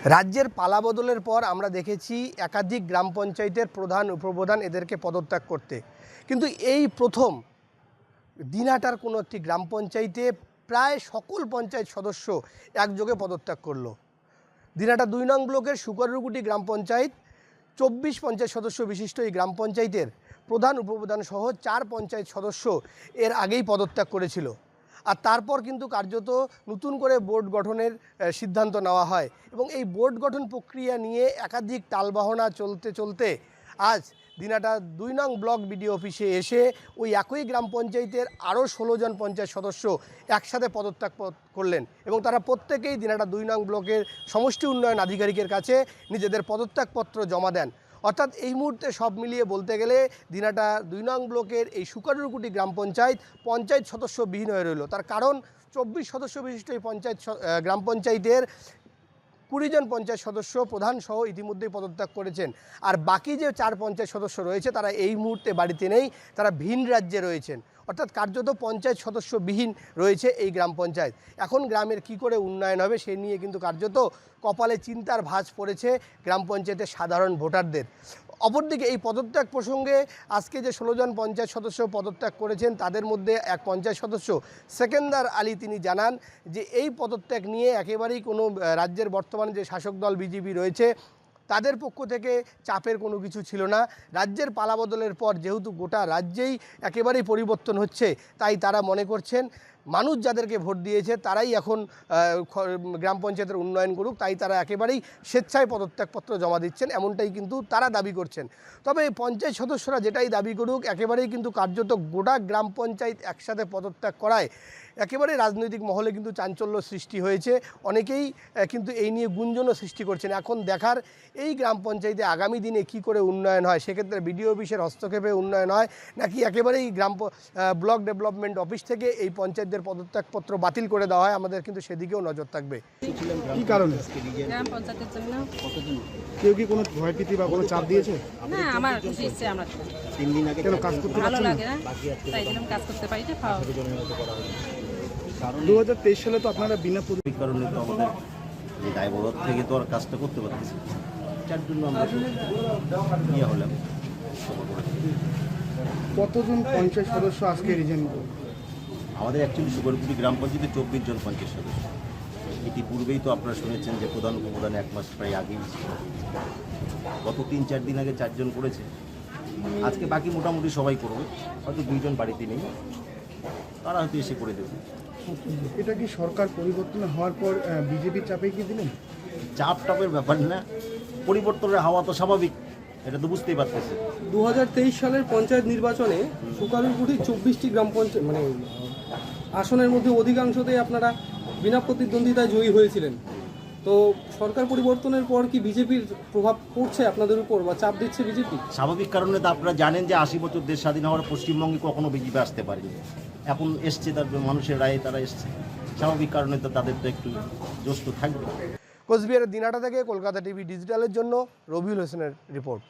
রাজ্যের পালাবদলের পর আমরা দেখেছি একাধিক গ্রাম পঞ্চায়েতের প্রধান উপপ্রধান এদেরকে পদত্যাগ করতে, কিন্তু এই প্রথম দিনহাটার কোনো একটি গ্রাম পঞ্চায়েতে প্রায় সকল পঞ্চায়েত সদস্য একযোগে পদত্যাগ করল। দিনহাটা ২ নং ব্লকের শুকরুকুটি গ্রাম পঞ্চায়েত ২৪ পঞ্চায়েত সদস্য বিশিষ্ট এই গ্রাম পঞ্চায়েতের প্রধান উপপ্রধান সহ ৪ পঞ্চায়েত সদস্য এর আগেই পদত্যাগ করেছিল। আর তারপর কিন্তু কার্যত নতুন করে বোর্ড গঠনের সিদ্ধান্ত নেওয়া হয় এবং এই বোর্ড গঠন প্রক্রিয়া নিয়ে একাধিক টালবাহনা চলতে চলতে আজ দিনহাটা ২ নং ব্লক বিডিও অফিসে এসে ওই একই গ্রাম পঞ্চায়েতের আরও ১৬ জন পঞ্চায়েত সদস্য একসাথে পদত্যাগ করলেন এবং তারা প্রত্যেকেই দিনহাটা ২ নং ব্লকের সমষ্টি উন্নয়ন আধিকারিকের কাছে নিজেদের পদত্যাগপত্র জমা দেন। অর্থাৎ এই মুহূর্তে সব মিলিয়ে বলতে গেলে দিনহাটা ২ নং ব্লকের এই শুকরুকুটি গ্রাম পঞ্চায়েত সদস্যবিহীন হয়ে রইল। তার কারণ ২৪ সদস্য বিশিষ্ট এই গ্রাম পঞ্চায়েতের ২০ জন পঞ্চায়েত সদস্য প্রধান সহ ইতিমধ্যেই পদত্যাগ করেছেন, আর বাকি যে ৪ পঞ্চায়েত সদস্য রয়েছে তারা এই মুহূর্তে বাড়িতে নেই, তারা ভিন রাজ্যে রয়েছেন। অর্থাৎ কার্যত পঞ্চায়েত সদস্যবিহীন রয়েছে এই গ্রাম পঞ্চায়েত। এখন গ্রামের কি করে উন্নয়ন হবে সে নিয়ে কিন্তু কার্যত কপালে চিন্তার ভাঁজ পড়েছে গ্রাম পঞ্চায়েতের সাধারণ ভোটারদের। অপরদিকে এই পদত্যাগ প্রসঙ্গে আজকে যে ১৬ জন পঞ্চায়েত সদস্য পদত্যাগ করেছেন তাদের মধ্যে এক পঞ্চায়েত সদস্য সেকেন্দার আলী তিনি জানান যে এই পদত্যাগ নিয়ে একেবারেই কোনো রাজ্যের বর্তমানে যে শাসক দল বিজেপি রয়েছে তাদের পক্ষ থেকে চাপের কোনো কিছু ছিল না। রাজ্যের পালাবদলের পর যেহেতু গোটা রাজ্যেই একেবারেই পরিবর্তন হচ্ছে, তাই তারা মনে করছেন মানুষ যাদেরকে ভোট দিয়েছে তারাই এখন গ্রাম পঞ্চায়েতের উন্নয়ন করুক, তাই তারা একেবারেই স্বেচ্ছায় পদত্যাগপত্র জমা দিচ্ছেন, এমনটাই কিন্তু তারা দাবি করছেন। তবে পঞ্চায়েত সদস্যরা যেটাই দাবি করুক একেবারেই কিন্তু কার্যত গোটা গ্রাম পঞ্চায়েত একসাথে পদত্যাগ করায় একেবারে রাজনৈতিক মহলে কিন্তু চাঞ্চল্য সৃষ্টি হয়েছে। অনেকেই কিন্তু এই নিয়ে গুঞ্জনও সৃষ্টি করছেন। এখন দেখার এই গ্রাম পঞ্চায়েতে আগামী দিনে কি করে উন্নয়ন হয়, সেক্ষেত্রে বিডিও অফিসের হস্তক্ষেপে উন্নয়ন হয় নাকি একেবারেই ব্লক ডেভেলপমেন্ট অফিস থেকে এই পঞ্চায়েতদের পদত্যাগপত্র বাতিল করে দেওয়া হয়, আমাদের কিন্তু সেদিকেও নজর থাকবে। কি কারণে গ্রাম পঞ্চায়েতের জন্য কেউ কি কোনো ভয়ভীতি বা কোনো চাপ দিয়েছে? না, আমার খুশি ইচ্ছে, আমরা 3 দিন আগে কেন কাজ করতে ভালো পারছেন না? লাগে না, তাই জন্য কাজ করতে পারি না। 2023 সালে তো আপনারা বিনা এই কারণে তো আমাদের এই দায়বদ্ধ থেকে তো আর কাজটা করতে পারতেছি, যার জন্য আমরা ইয়ে হলাম। কতজন পঞ্চায়েত সদস্য আজকে রিজাইন করবে? আমাদের অ্যাকচুয়ালি শুকরকুটি গ্রাম পঞ্চায়েতে 24 জন পঞ্চায়েত সদস্য। ইতিপূর্বেই তো আপনারা শুনেছেন যে প্রধান উপপ্রধান 1 মাস প্রায় আগেই গত 3-4 দিন আগে 4 জন করেছে। আজকে বাকি মোটামুটি সবাই করবে, হয়তো 2 জন বাড়িতে নেই, তারা হয়তো এসে করে দেবে। এটা কি সরকার পরিবর্তন হওয়ার পর বিজেপির চাপে কি দিলেন? চাপ টাপের ব্যাপার না, পরিবর্তনের হাওয়া তো স্বাভাবিক, এটা তো বুঝতেই পারতেছে। 2023 সালের পঞ্চায়েত নির্বাচনে শুকরুকুটি 24টি গ্রাম পঞ্চায়েত আসনের মধ্যে অধিকাংশতেই আপনারা বিনা প্রতিদ্বন্দ্বিতায় জয়ী হয়েছিলেন। তো সরকার পরিবর্তনের পর কি বিজেপির প্রভাব পড়ছে আপনাদের উপর বা চাপ দিচ্ছে বিজেপি? স্বাভাবিক কারণে তো আপনারা জানেন যে 80 বছর দেশ স্বাধীন হওয়ার পশ্চিমবঙ্গে কখনো বিজেপি আসতে পারেনি, এখন এসছে, তার মানুষের রায়ে তারা এসছে, স্বাভাবিক কারণে তো তাদের তো একটু জোশ তো থাকবে। কোচবিহারের দিনহাটা থেকে কলকাতা টিভি ডিজিটালের জন্য রবিউল হোসেনের রিপোর্ট।